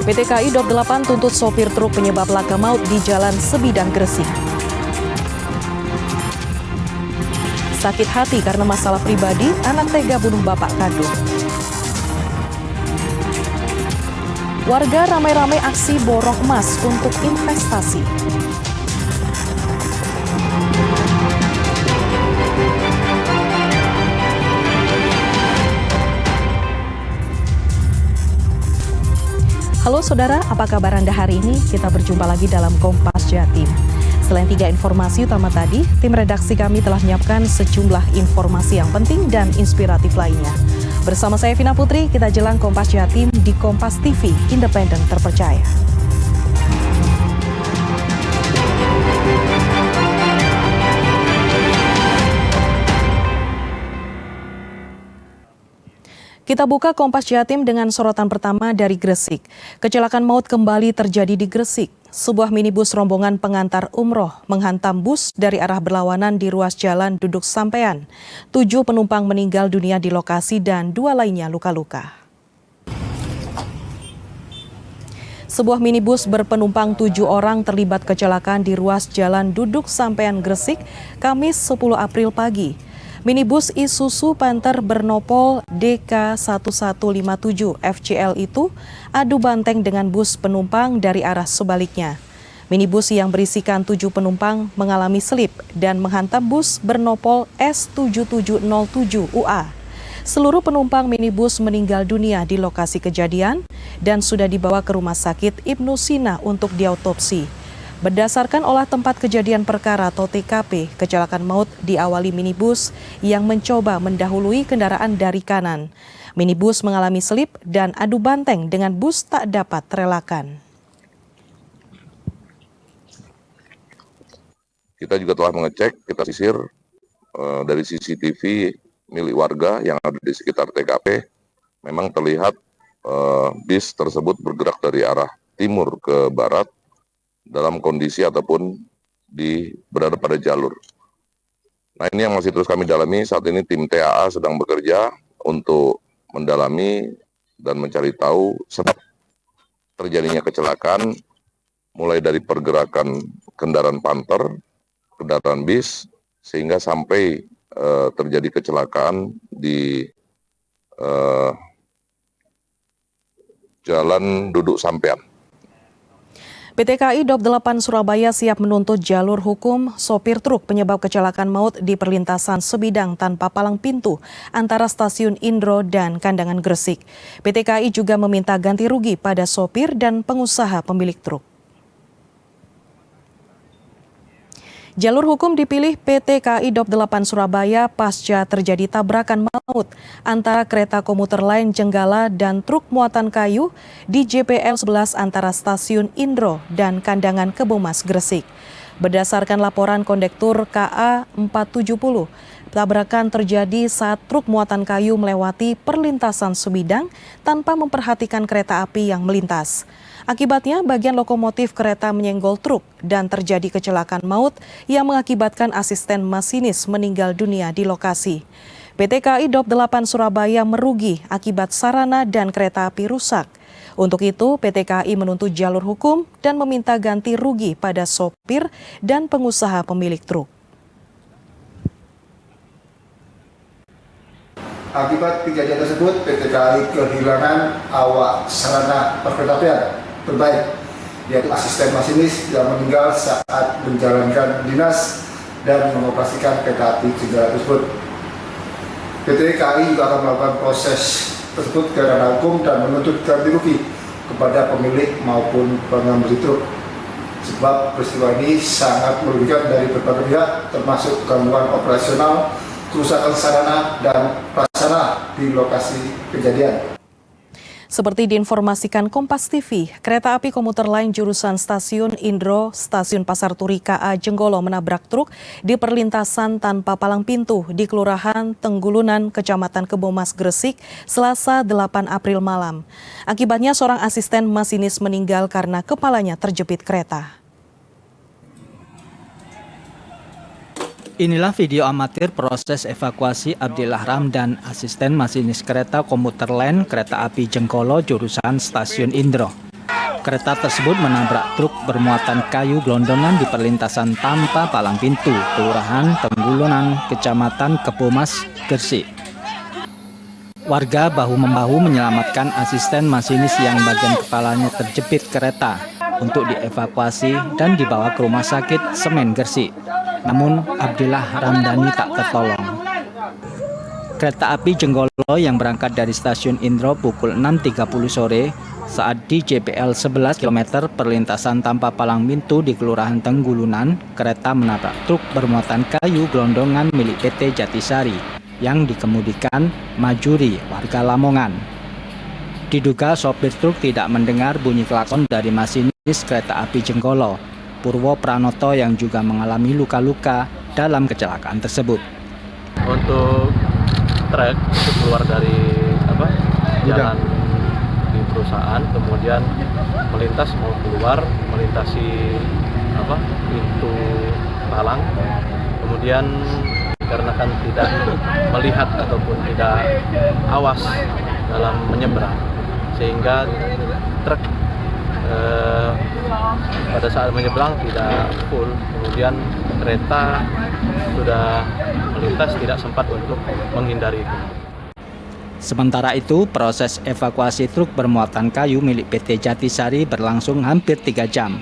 PT KAI Daup 8 tuntut sopir truk penyebab laka maut di Jalan Sebidang, Gresik. Sakit hati karena masalah pribadi, anak tega bunuh bapak kandung. Warga ramai-ramai aksi borong emas untuk investasi. Halo saudara, apa kabar Anda hari ini? Kita berjumpa lagi dalam Kompas Jatim. Selain 3 informasi utama tadi, tim redaksi kami telah menyiapkan sejumlah informasi yang penting dan inspiratif lainnya. Bersama saya Vina Putri, kita jelang Kompas Jatim di Kompas TV, independen terpercaya. Kita buka Kompas Jatim dengan sorotan pertama dari Gresik. Kecelakaan maut kembali terjadi di Gresik. Sebuah minibus rombongan pengantar umroh menghantam bus dari arah berlawanan di ruas jalan Duduk Sampean. 7 penumpang meninggal dunia di lokasi dan 2 lainnya luka-luka. Sebuah minibus berpenumpang 7 orang terlibat kecelakaan di ruas jalan Duduk Sampean, Gresik, Kamis 10 April pagi. Minibus Isuzu Panther bernopol DK1157 FCL itu adu banteng dengan bus penumpang dari arah sebaliknya. Minibus yang berisikan 7 penumpang mengalami selip dan menghantam bus bernopol S7707 UA. Seluruh penumpang minibus meninggal dunia di lokasi kejadian dan sudah dibawa ke Rumah Sakit Ibnu Sina untuk diautopsi. Berdasarkan olah tempat kejadian perkara atau TKP, kecelakaan maut diawali minibus yang mencoba mendahului kendaraan dari kanan. Minibus mengalami selip dan adu banteng dengan bus tak dapat terelakkan. Kita juga telah mengecek, kita sisir dari CCTV milik warga yang ada di sekitar TKP. Memang terlihat bis tersebut bergerak dari arah timur ke barat dalam kondisi ataupun berada pada jalur. Nah, ini yang masih terus kami dalami. Saat ini tim TAA sedang bekerja untuk mendalami dan mencari tahu sebab terjadinya kecelakaan, mulai dari pergerakan kendaraan Panther, kendaraan bis, sehingga sampai terjadi kecelakaan di Jalan Duduk Sampean. PT KAI Daup 8 Surabaya siap menuntut jalur hukum sopir truk penyebab kecelakaan maut di perlintasan sebidang tanpa palang pintu antara stasiun Indro dan Kandangan, Gresik. PT KAI juga meminta ganti rugi pada sopir dan pengusaha pemilik truk. Jalur hukum dipilih PT KAI Daup 8 Surabaya pasca terjadi tabrakan maut antara kereta komuter lain Jenggala dan truk muatan kayu di JPL 11 antara stasiun Indro dan Kandangan Kebomas, Gresik. Berdasarkan laporan kondektur KA 470, tabrakan terjadi saat truk muatan kayu melewati perlintasan sebidang tanpa memperhatikan kereta api yang melintas. Akibatnya, bagian lokomotif kereta menyenggol truk dan terjadi kecelakaan maut yang mengakibatkan asisten masinis meninggal dunia di lokasi. PT KAI Daup 8 Surabaya merugi akibat sarana dan kereta api rusak. Untuk itu, PT KAI menuntut jalur hukum dan meminta ganti rugi pada sopir dan pengusaha pemilik truk. Akibat kejadian tersebut, PT KAI kehilangan awak sarana perkeretaapian terbaik, yaitu asisten masinis yang meninggal saat menjalankan dinas dan mengoperasikan kereta api Jenggala tersebut. PT KAI juga akan melakukan proses tersebut ke ranah hukum dan menuntut ganti rugi kepada pemilik maupun pengemudi truk. Sebab peristiwa ini sangat merugikan dari berbagai pihak, termasuk gangguan operasional, kerusakan sarana dan prasarana di lokasi kejadian. Seperti diinformasikan Kompas TV, kereta api komuter lain jurusan stasiun Indro, stasiun Pasar Turi KA Jenggolo menabrak truk di perlintasan tanpa palang pintu di Kelurahan Tenggulunan, Kecamatan Kebomas, Gresik, Selasa 8 April malam. Akibatnya seorang asisten masinis meninggal karena kepalanya terjepit kereta. Inilah video amatir proses evakuasi Abdillah Ramdan, asisten masinis kereta komuter lain kereta api Jenggolo jurusan stasiun Indro. Kereta tersebut menabrak truk bermuatan kayu gelondongan di perlintasan Tampa Palang Pintu, Kelurahan Tenggulunan, Kecamatan Kebomas, Gresik. Warga bahu-membahu menyelamatkan asisten masinis yang bagian kepalanya terjepit kereta untuk dievakuasi dan dibawa ke Rumah Sakit Semen Gresik. Namun Abdillah Ramdhani tak tertolong. Kereta api Jenggolo yang berangkat dari stasiun Indro pukul 6.30 sore saat di JPL 11 km perlintasan Tampa Palang Pintu di Kelurahan Tenggulunan, kereta menabrak truk bermuatan kayu gelondongan milik PT Jatisari yang dikemudikan Majuri, warga Lamongan. Diduga sopir truk tidak mendengar bunyi klakson dari masinis kereta api Jenggolo, Purwo Pranoto, yang juga mengalami luka-luka dalam kecelakaan tersebut. Untuk truk itu keluar dari jalan di perusahaan, kemudian melintas mau keluar, melintasi pintu palang, kemudian karena kan tidak melihat ataupun tidak awas dalam menyeberang, sehingga truk pada saat menyeberang tidak full, kemudian kereta sudah melintas tidak sempat untuk menghindari itu. Sementara itu, proses evakuasi truk bermuatan kayu milik PT Jatisari berlangsung hampir 3 jam.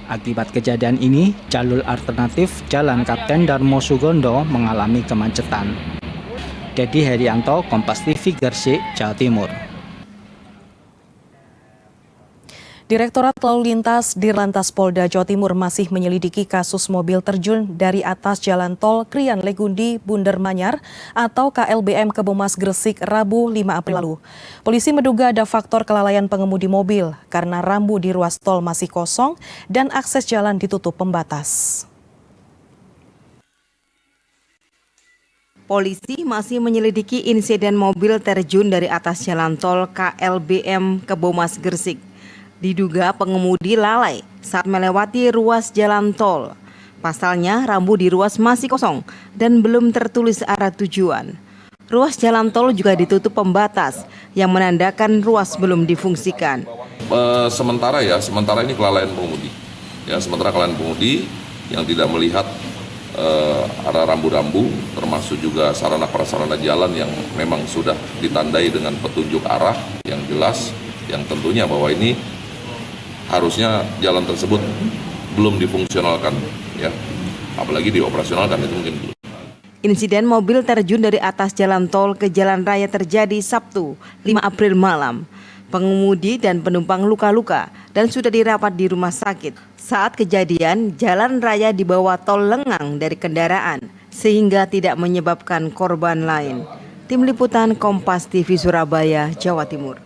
Akibat kejadian ini, jalur alternatif Jalan Kapten Darmo Sugondo mengalami kemacetan. Dedi Herianto, Kompas TV, Gresik, Jawa Timur. Direktorat Lalu Lintas Dirlantas Polda Jawa Timur masih menyelidiki kasus mobil terjun dari atas jalan tol Krian Legundi Bunder Manyar atau KLBM Kebomas Gresik Rabu 5 April lalu. Polisi menduga ada faktor kelalaian pengemudi mobil karena rambu di ruas tol masih kosong dan akses jalan ditutup pembatas. Polisi masih menyelidiki insiden mobil terjun dari atas jalan tol KLBM Kebomas Gresik. Diduga pengemudi lalai saat melewati ruas jalan tol. Pasalnya rambu di ruas masih kosong dan belum tertulis arah tujuan. Ruas jalan tol juga ditutup pembatas yang menandakan ruas belum difungsikan. Sementara ini kelalaian pengemudi. Ya, sementara kelalaian pengemudi yang tidak melihat arah rambu-rambu, termasuk juga sarana prasarana jalan yang memang sudah ditandai dengan petunjuk arah yang jelas, yang tentunya bahwa ini harusnya jalan tersebut belum difungsionalkan, ya, apalagi dioperasionalkan itu mungkin belum. Insiden mobil terjun dari atas jalan tol ke jalan raya terjadi Sabtu 5 April malam. Pengemudi dan penumpang luka-luka dan sudah dirawat di rumah sakit. Saat kejadian, jalan raya di bawah tol lengang dari kendaraan sehingga tidak menyebabkan korban lain. Tim Liputan Kompas TV Surabaya, Jawa Timur.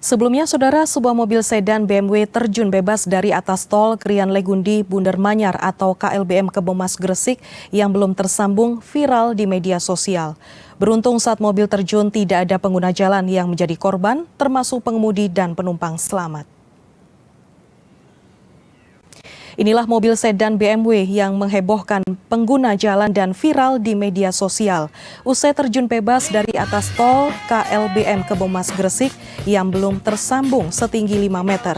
Sebelumnya, saudara, sebuah mobil sedan BMW terjun bebas dari atas tol Krian Legundi Bunder Manyar atau KLBM Kebomas Gresik yang belum tersambung viral di media sosial. Beruntung saat mobil terjun tidak ada pengguna jalan yang menjadi korban, termasuk pengemudi dan penumpang selamat. Inilah mobil sedan BMW yang menghebohkan pengguna jalan dan viral di media sosial. Usai terjun bebas dari atas tol KLBM Kebomas Gresik yang belum tersambung setinggi 5 meter.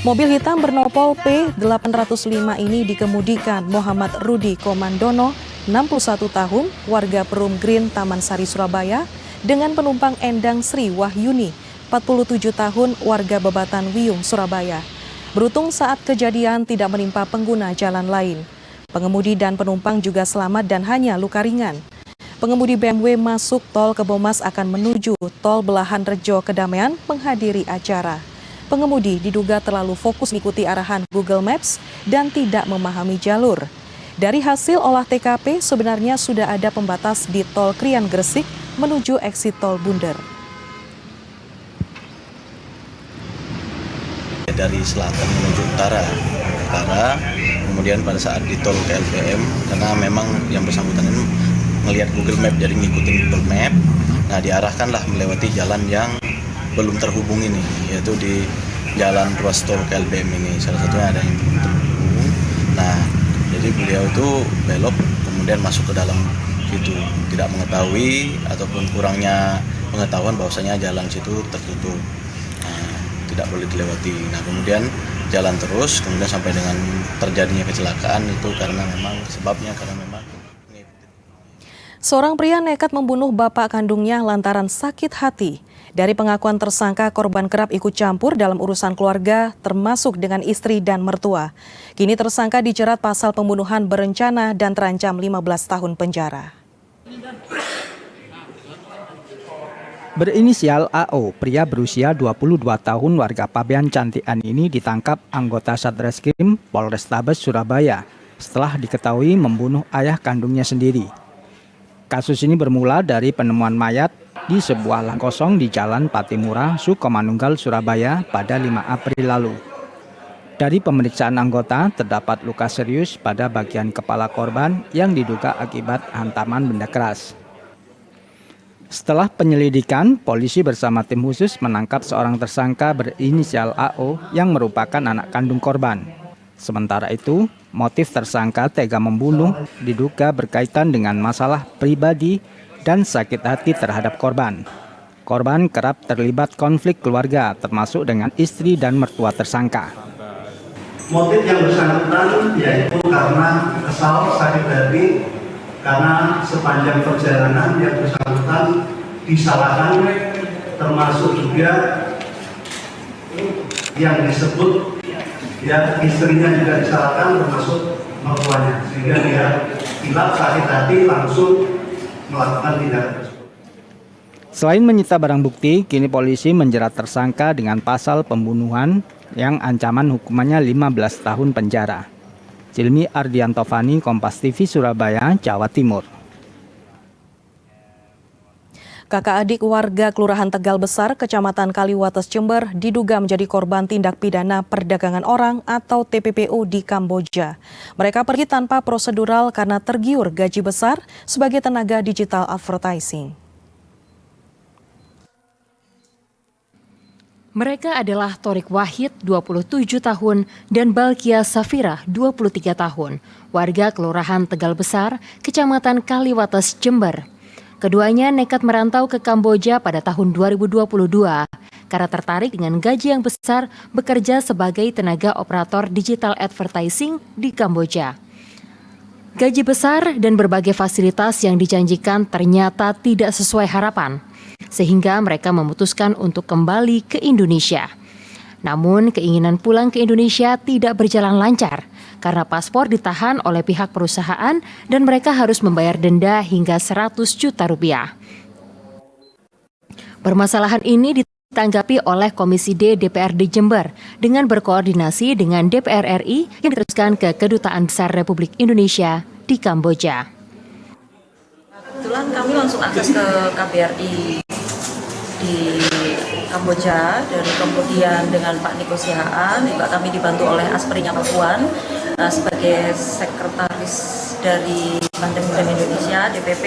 Mobil hitam bernopol P805 ini dikemudikan Muhammad Rudi Komandono, 61 tahun, warga Perum Green, Taman Sari, Surabaya, dengan penumpang Endang Sri Wahyuni, 47 tahun, warga Bebatan Wiyung, Surabaya. Beruntung saat kejadian tidak menimpa pengguna jalan lain. Pengemudi dan penumpang juga selamat dan hanya luka ringan. Pengemudi BMW masuk tol Kebomas akan menuju tol Belahan Rejo Kedamaian menghadiri acara. Pengemudi diduga terlalu fokus mengikuti arahan Google Maps dan tidak memahami jalur. Dari hasil olah TKP, sebenarnya sudah ada pembatas di tol Krian Gresik menuju eksit tol Bunder. Dari selatan menuju utara, kemudian pada saat di tol KLBM, karena memang yang bersangkutan ini melihat Google Map, jadi ngikutin Google Map, nah diarahkanlah melewati jalan yang belum terhubung ini, yaitu di jalan ruas tol KLBM ini, salah satunya ada yang belum terhubung. Nah, jadi beliau itu belok, kemudian masuk ke dalam situ, tidak mengetahui ataupun kurangnya pengetahuan bahwasanya jalan situ tertutup. tidak boleh dilewati. Nah kemudian jalan terus, kemudian sampai dengan terjadinya kecelakaan itu karena memang Seorang pria nekat membunuh bapak kandungnya lantaran sakit hati. Dari pengakuan tersangka, korban kerap ikut campur dalam urusan keluarga, termasuk dengan istri dan mertua. Kini tersangka dijerat pasal pembunuhan berencana dan terancam 15 tahun penjara. Berinisial AO, pria berusia 22 tahun warga Pabean Cantikan ini ditangkap anggota Satreskrim Polrestabes Surabaya setelah diketahui membunuh ayah kandungnya sendiri. Kasus ini bermula dari penemuan mayat di sebuah lahan kosong di Jalan Patimura, Sukomanunggal, Surabaya pada 5 April lalu. Dari pemeriksaan anggota, terdapat luka serius pada bagian kepala korban yang diduga akibat hantaman benda keras. Setelah penyelidikan, polisi bersama tim khusus menangkap seorang tersangka berinisial AO yang merupakan anak kandung korban. Sementara itu, motif tersangka tega membunuh diduga berkaitan dengan masalah pribadi dan sakit hati terhadap korban. Korban kerap terlibat konflik keluarga, termasuk dengan istri dan mertua tersangka. Motif yang bersangkutan yaitu karena kesal, sakit hati, karena sepanjang perjalanan yang bersangkutan disalahkan, termasuk juga yang disebut ya istrinya juga disalahkan, termasuk mertuanya, sehingga dia hilaf, sakit hati, langsung melakukan tindakan tersebut. Selain menyita barang bukti, kini polisi menjerat tersangka dengan pasal pembunuhan yang ancaman hukumannya 15 tahun penjara. Cilmi Ardianto Fani, Kompas TV, Surabaya, Jawa Timur. Kakak adik warga Kelurahan Tegal Besar, Kecamatan Kaliwates, Jember diduga menjadi korban tindak pidana perdagangan orang atau TPPO di Kamboja. Mereka pergi tanpa prosedural karena tergiur gaji besar sebagai tenaga digital advertising. Mereka adalah Torik Wahid, 27 tahun, dan Balkia Safira, 23 tahun, warga Kelurahan Tegal Besar, Kecamatan Kaliwates, Jember. Keduanya nekat merantau ke Kamboja pada tahun 2022 karena tertarik dengan gaji yang besar bekerja sebagai tenaga operator digital advertising di Kamboja. Gaji besar dan berbagai fasilitas yang dijanjikan ternyata tidak sesuai harapan, sehingga mereka memutuskan untuk kembali ke Indonesia. Namun keinginan pulang ke Indonesia tidak berjalan lancar karena paspor ditahan oleh pihak perusahaan dan mereka harus membayar denda hingga 100 juta rupiah. Permasalahan ini ditanggapi oleh Komisi D DPRD Jember dengan berkoordinasi dengan DPR RI yang diteruskan ke Kedutaan Besar Republik Indonesia di Kamboja. Kebetulan kami langsung akses ke KBRI di Kamboja dan kemudian dengan Pak Niko Sihaan juga kami dibantu oleh Asperinya Pakuan sebagai sekretaris dari Banteng Muda Indonesia DPP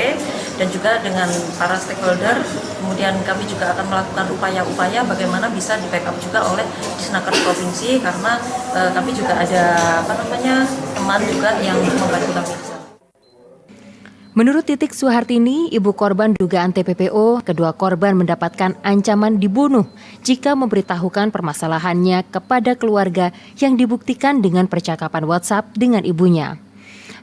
dan juga dengan para stakeholder. Kemudian kami juga akan melakukan upaya-upaya bagaimana bisa di backup juga oleh Disnaker Provinsi karena kami juga ada teman juga yang membantu kami. Menurut Titik Suhartini, ibu korban dugaan TPPO, kedua korban mendapatkan ancaman dibunuh jika memberitahukan permasalahannya kepada keluarga yang dibuktikan dengan percakapan WhatsApp dengan ibunya.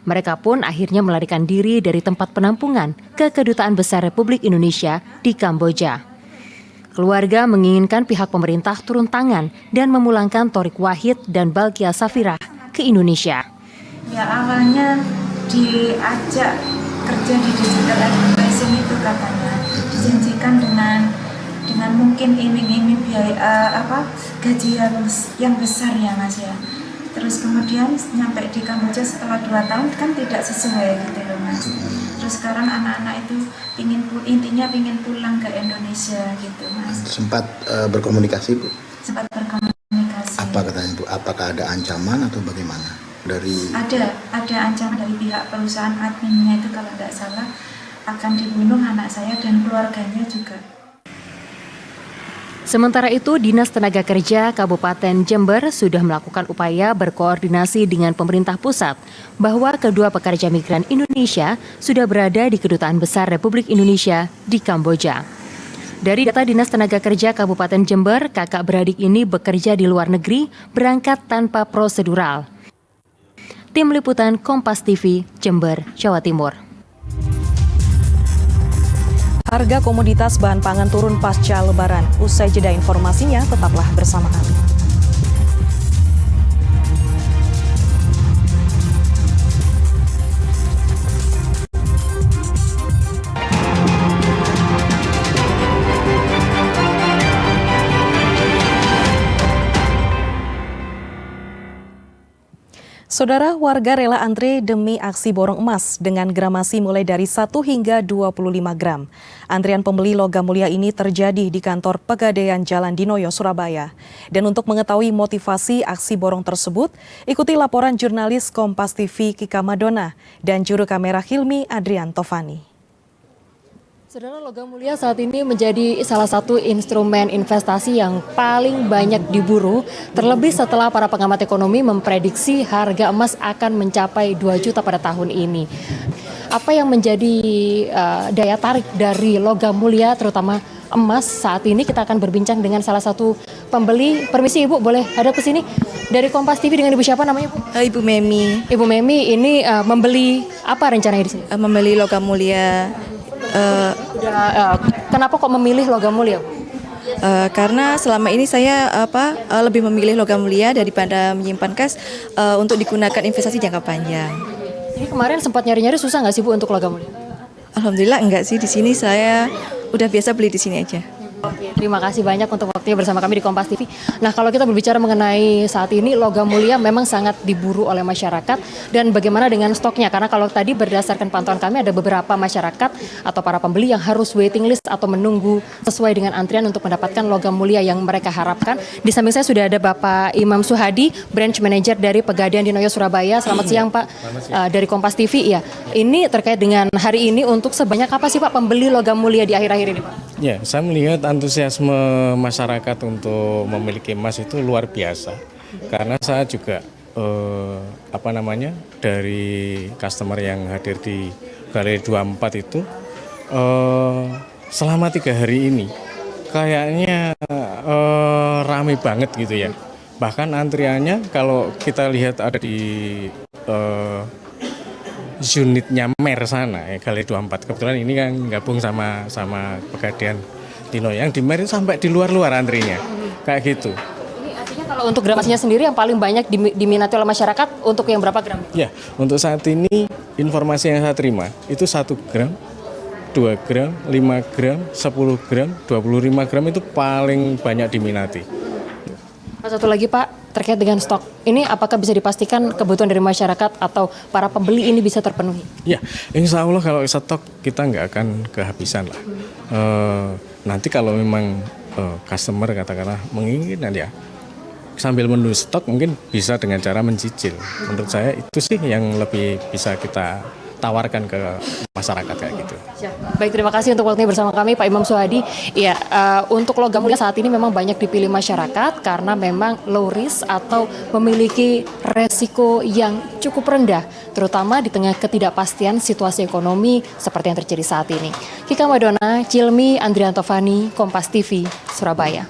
Mereka pun akhirnya melarikan diri dari tempat penampungan ke Kedutaan Besar Republik Indonesia di Kamboja. Keluarga menginginkan pihak pemerintah turun tangan dan memulangkan Torik Wahid dan Balkia Safira ke Indonesia. Ya awalnya diajak kerja di digital advertising itu katanya dijanjikan dengan mungkin iming-iming biaya gaji yang besar ya Mas ya. Terus kemudian nyampe di Kamboja setelah 2 tahun kan tidak sesuai gitu loh Mas. Terus sekarang anak-anak itu intinya pingin pulang ke Indonesia gitu Mas. Sempat berkomunikasi Bu? Sempat berkomunikasi. Apa katanya Bu? Apakah ada ancaman atau bagaimana? Ada ancaman dari pihak perusahaan adminnya itu kalau tidak salah akan dibunuh anak saya dan keluarganya juga. Sementara itu, Dinas Tenaga Kerja Kabupaten Jember sudah melakukan upaya berkoordinasi dengan pemerintah pusat bahwa kedua pekerja migran Indonesia sudah berada di Kedutaan Besar Republik Indonesia di Kamboja. Dari data Dinas Tenaga Kerja Kabupaten Jember, kakak beradik ini bekerja di luar negeri, berangkat tanpa prosedural. Tim Liputan Kompas TV, Jember, Jawa Timur. Harga komoditas bahan pangan turun pasca Lebaran. Usai jeda informasinya, tetaplah bersama kami. Saudara, warga rela antre demi aksi borong emas dengan gramasi mulai dari 1 hingga 25 gram. Antrian pembeli logam mulia ini terjadi di kantor Pegadaian Jalan Dinoyo, Surabaya. Dan untuk mengetahui motivasi aksi borong tersebut, ikuti laporan jurnalis Kompas TV Kika Madona dan juru kamera Hilmi Adrian Tovani. Saudara, logam mulia saat ini menjadi salah satu instrumen investasi yang paling banyak diburu, terlebih setelah para pengamat ekonomi memprediksi harga emas akan mencapai 2 juta pada tahun ini. Apa yang menjadi daya tarik dari logam mulia, terutama emas saat ini? Kita akan berbincang dengan salah satu pembeli. Permisi Ibu, boleh hadap ke sini? Dari Kompas TV, dengan Ibu siapa namanya Bu? Ibu Memi. Ibu Memi, ini membeli apa rencananya di sini? Membeli logam mulia. Kenapa kok memilih logam mulia? Karena selama ini saya lebih memilih logam mulia daripada menyimpan cash untuk digunakan investasi jangka panjang. Ini kemarin sempat nyari-nyari, susah nggak sih Bu untuk logam mulia? Alhamdulillah enggak sih, di sini saya udah biasa beli di sini aja. Oke, terima kasih banyak untuk waktunya bersama kami di Kompas TV. Nah, kalau kita berbicara mengenai saat ini logam mulia memang sangat diburu oleh masyarakat, dan bagaimana dengan stoknya? Karena kalau tadi berdasarkan pantauan kami ada beberapa masyarakat atau para pembeli yang harus waiting list atau menunggu sesuai dengan antrian untuk mendapatkan logam mulia yang mereka harapkan. Di samping saya sudah ada Bapak Imam Suhadi, Branch Manager dari Pegadaian Dinoyo Surabaya. Selamat siang Pak. Dari Kompas TV. Ya, ini terkait dengan hari ini, untuk sebanyak apa sih Pak pembeli logam mulia di akhir-akhir ini Pak? Ya, saya melihat antusiasme masyarakat untuk memiliki emas itu luar biasa. Karena saya juga dari customer yang hadir di Galeri 24 itu selama 3 hari ini kayaknya ramai banget gitu ya. Bahkan antriannya kalau kita lihat ada di unitnya Mer sana, Galeri 24. Kebetulan ini kan gabung sama Pegadaian Dinoyo, yang di Mer itu sampai di luar-luar antrinya, kayak gitu. Ini artinya kalau untuk gramasinya sendiri yang paling banyak diminati oleh masyarakat untuk yang berapa gram? Ya, untuk saat ini informasi yang saya terima itu 1 gram, 2 gram, 5 gram, 10 gram, 25 gram itu paling banyak diminati. Satu lagi Pak, terkait dengan stok, ini apakah bisa dipastikan kebutuhan dari masyarakat atau para pembeli ini bisa terpenuhi? Ya, insya Allah kalau stok kita nggak akan kehabisan lah. Nanti kalau memang customer katakanlah menginginkan ya, sambil menunggu stok mungkin bisa dengan cara mencicil. Menurut saya itu sih yang lebih bisa kita tawarkan ke masyarakat kayak gitu. Baik, terima kasih untuk waktunya bersama kami Pak Imam Suhadi. Ya, untuk logam mulia saat ini memang banyak dipilih masyarakat karena memang low risk atau memiliki resiko yang cukup rendah, terutama di tengah ketidakpastian situasi ekonomi seperti yang terjadi saat ini. Kika Madona, Hilmi Adrian Tovani, Kompas TV, Surabaya.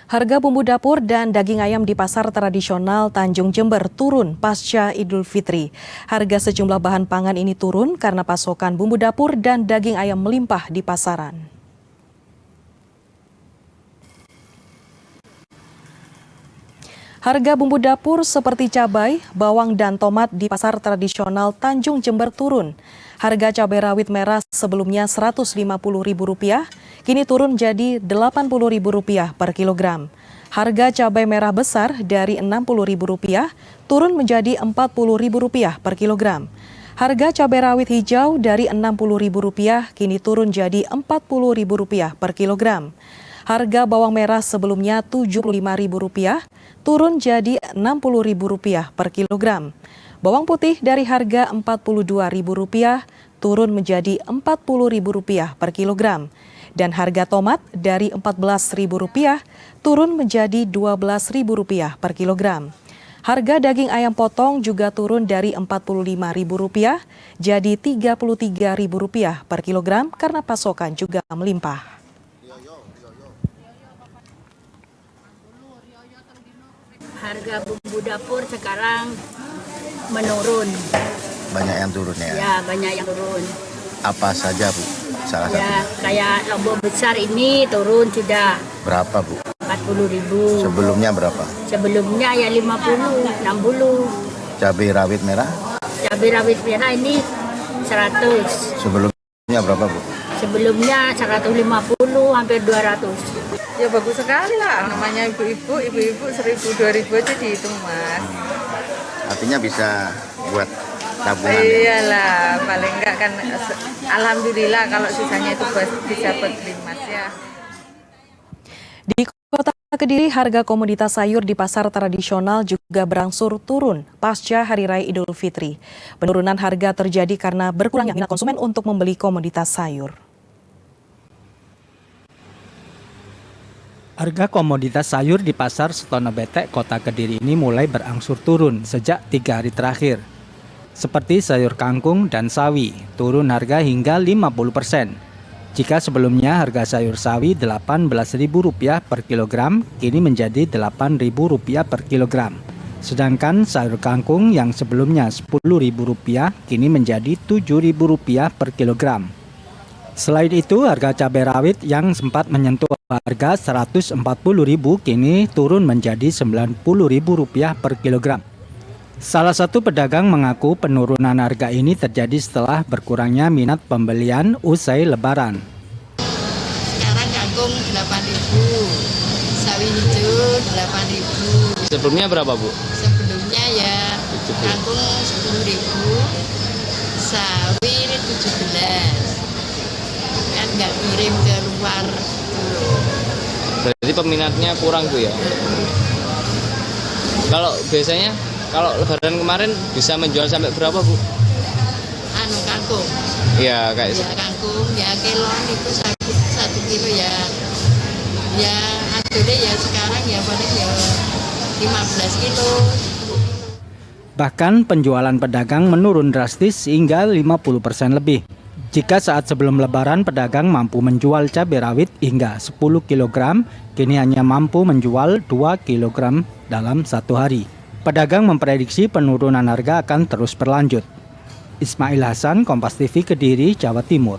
Harga bumbu dapur dan daging ayam di pasar tradisional Tanjung Jember turun pasca Idul Fitri. Harga sejumlah bahan pangan ini turun karena pasokan bumbu dapur dan daging ayam melimpah di pasaran. Harga bumbu dapur seperti cabai, bawang, dan tomat di pasar tradisional Tanjung Jember turun. Harga cabai rawit merah sebelumnya Rp150.000, kini turun jadi Rp80.000 per kilogram. Harga cabai merah besar dari Rp60.000 turun menjadi Rp40.000 per kilogram. Harga cabai rawit hijau dari Rp60.000 kini turun jadi Rp40.000 per kilogram. Harga bawang merah sebelumnya Rp75.000 turun jadi Rp60.000 per kilogram. Bawang putih dari harga Rp42.000 turun menjadi Rp40.000 per kilogram. Dan harga tomat dari Rp14.000 turun menjadi Rp12.000 per kilogram. Harga daging ayam potong juga turun dari Rp45.000 jadi Rp33.000 per kilogram karena pasokan juga melimpah. Harga bumbu dapur sekarang menurun. Banyak yang turun ya? Ya, banyak yang turun. Apa saja Bu? Salah satu. Ya, kayak lombok besar ini turun sudah. Berapa Bu? 40.000. Sebelumnya berapa? Sebelumnya ya 50, 60. Cabai rawit merah? Cabai rawit merah ini 100. Sebelumnya berapa Bu? Sebelumnya 150, hampir 200. Ya bagus sekali lah, namanya ibu-ibu 1.000, 2.000 aja dihitung Mas. Artinya bisa buat tabungan. Iyalah, paling enggak kan alhamdulillah kalau sisanya itu bisa buat beli Mas ya. Di Kota Kediri, harga komoditas sayur di pasar tradisional juga berangsur turun pasca Hari Raya Idul Fitri. Penurunan harga terjadi karena berkurangnya minat konsumen untuk membeli komoditas sayur. Harga komoditas sayur di pasar Setono Betek, Kota Kediri ini mulai berangsur turun sejak 3 hari terakhir. Seperti sayur kangkung dan sawi, turun harga hingga 50%. Jika sebelumnya harga sayur sawi Rp18.000 per kilogram, kini menjadi Rp8.000 per kilogram. Sedangkan sayur kangkung yang sebelumnya Rp10.000, kini menjadi Rp7.000 per kilogram. Selain itu, harga cabai rawit yang sempat menyentuh harga Rp140.000 kini turun menjadi Rp90.000 per kilogram. Salah satu pedagang mengaku penurunan harga ini terjadi setelah berkurangnya minat pembelian usai Lebaran. Sekarang kangkung 8.000, sawi hijau 8.000. Sebelumnya berapa Bu? Sebelumnya ya kangkung 10.000, sawi 17. Kan nggak kirim ke luar dulu. Berarti peminatnya kurang Bu ya? Kalau biasanya kalau Lebaran kemarin bisa menjual sampai berapa Bu? Anu kangkung. Iya kayak. Ya kangkung ya kilon itu 1 kilo ya. Ya hasilnya ya sekarang ya paling ya 15 kilo. Bahkan penjualan pedagang menurun drastis hingga 50% lebih. Jika saat sebelum Lebaran pedagang mampu menjual cabai rawit hingga 10 kg, kini hanya mampu menjual 2 kg dalam satu hari. Pedagang memprediksi penurunan harga akan terus berlanjut. Ismail Hasan, Kompas TV Kediri, Jawa Timur.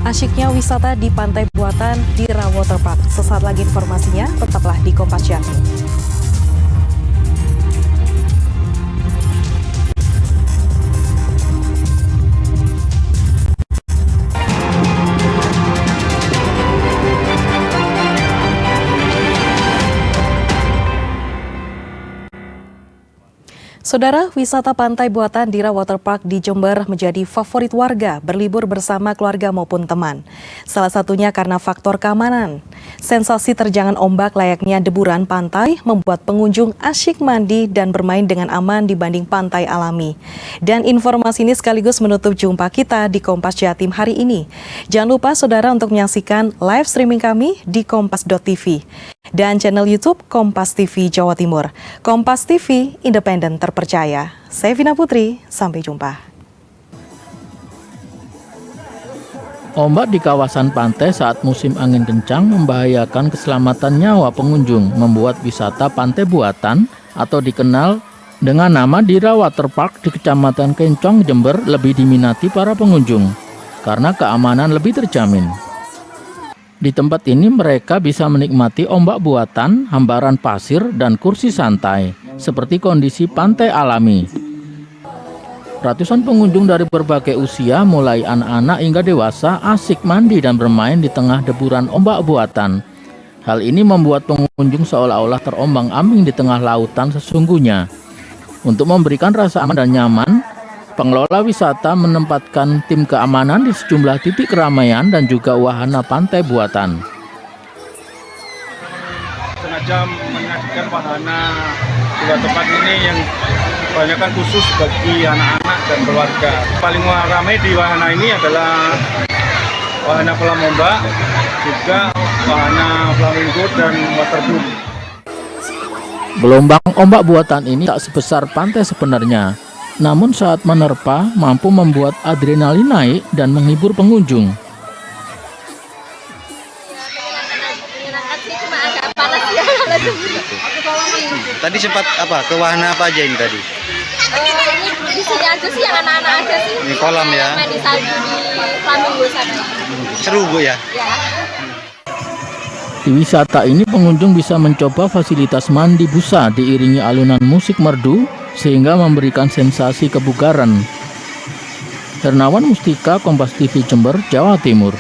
Asyiknya wisata di pantai buatan di Rawa Waterpark. Sesaat lagi informasinya, tetaplah di Kompas Jatim. Saudara, wisata pantai buatan di Rawa Waterpark di Jember menjadi favorit warga berlibur bersama keluarga maupun teman. Salah satunya karena faktor keamanan. Sensasi terjangan ombak layaknya deburan pantai membuat pengunjung asyik mandi dan bermain dengan aman dibanding pantai alami. Dan informasi ini sekaligus menutup jumpa kita di Kompas Jatim hari ini. Jangan lupa saudara untuk menyaksikan live streaming kami di kompas.tv dan channel YouTube Kompas TV Jawa Timur. Kompas TV, independen terpercaya. Saya Vina Putri, sampai jumpa. Ombak di kawasan pantai saat musim angin kencang membahayakan keselamatan nyawa pengunjung, membuat wisata pantai buatan atau dikenal dengan nama di Rawa Waterpark di Kecamatan Kencong, Jember lebih diminati para pengunjung karena keamanan lebih terjamin. Di tempat ini mereka bisa menikmati ombak buatan, hamparan pasir, dan kursi santai, seperti kondisi pantai alami. Ratusan pengunjung dari berbagai usia, mulai anak-anak hingga dewasa, asik mandi dan bermain di tengah deburan ombak buatan. Hal ini membuat pengunjung seolah-olah terombang-ambing di tengah lautan sesungguhnya. Untuk memberikan rasa aman dan nyaman, pengelola wisata menempatkan tim keamanan di sejumlah titik keramaian dan juga wahana pantai buatan. Sengaja menyajikan wahana dua tempat ini yang kebanyakan khusus bagi anak-anak dan keluarga. Paling ramai di wahana ini adalah wahana kolam ombak, juga wahana flamingo dan waterboom. Gelombang ombak buatan ini tak sebesar pantai sebenarnya, namun saat menerpa mampu membuat adrenalin naik dan menghibur pengunjung. Tadi sempat ke wahana apa aja ini tadi? Ini di sini aja sih, yang anak-anak aja sih. Di kolam ya? Main di salju di Flamingo sana. Seru Bu ya? Ya. Di wisata ini pengunjung bisa mencoba fasilitas mandi busa diiringi alunan musik merdu sehingga memberikan sensasi kebugaran. Hernawan Mustika, Kompas TV Jember, Jawa Timur.